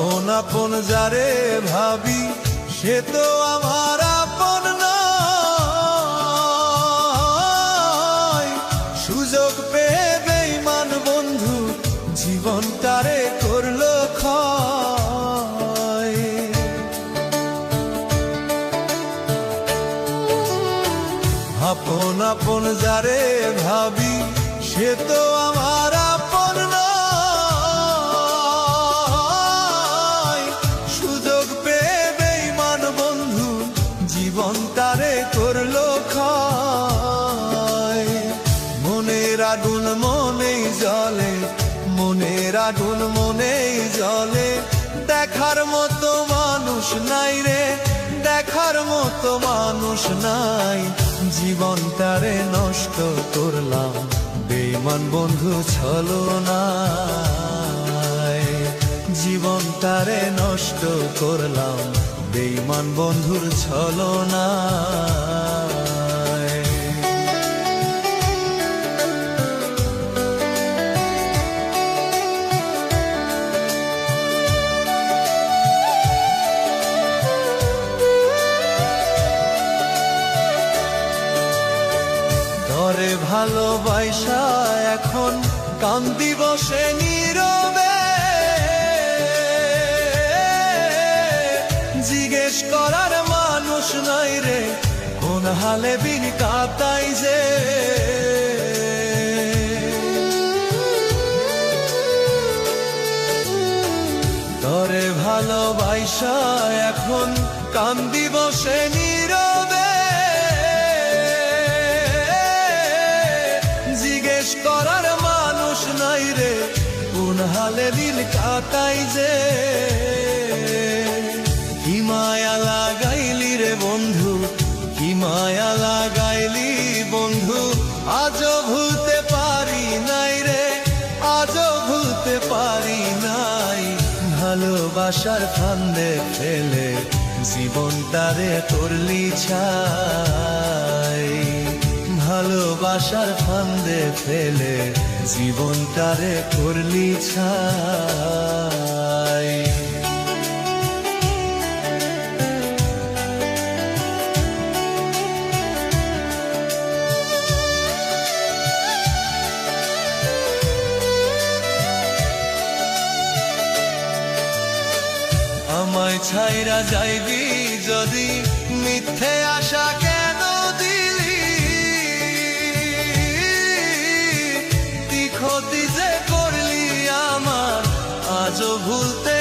আপন আপন যারে ভাবি সে তো আমার আপন নয়। সুযোগ পেয়ে বেঈমান বন্ধু জীবনটারে করলো ক্ষয়। আপন আপন যারে ভাবি সে তো আমার আপন নয়। সুযোগ পেয়ে বেঈমান বন্ধু জীবনটারে করলো ক্ষয়। মনের আগুন মনেই জ্বলে, মনের আগুন মনেই জ্বলে, দেখার মতো মানুষ নাই রে, দেখার মতো মানুষ নাই। জীবনটারে নষ্ট করলাম বেঈমান বন্ধু ছলনায়। জীবনটারে নষ্ট করলাম বেঈমান বন্ধুর ছলনায়। তরে ভালোবাসা এখন কান্দি বসে নীরবে, জিজ্ঞেস করার মানুষ নাই রে কোন হালে বিন কাতাই যে। তরে ভালোবাসা এখন কান্দি বসে নীরবে, জিজ্ঞেস করার মানুষ নাই রে কোন হালে দিল কাটাই যে। কি মায়া লাগাইলি রে বন্ধু, কি মায়া লাগাইলি বন্ধু, আজও ভুলতে পারি নাই রে, আজও ভুলতে পারি নাই। ভালোবাসার ফান্দে ফেলে জীবনটারে করলি ছাই। ভালোবাসার ফান্দে ফেলে জীবনটারে করলি ছাই। আমায় ছাইরা যাইবি যদি, মিথ্যে আশা কেন দিলি? ক্ষতি যে করলি আমার আজও ভুলতে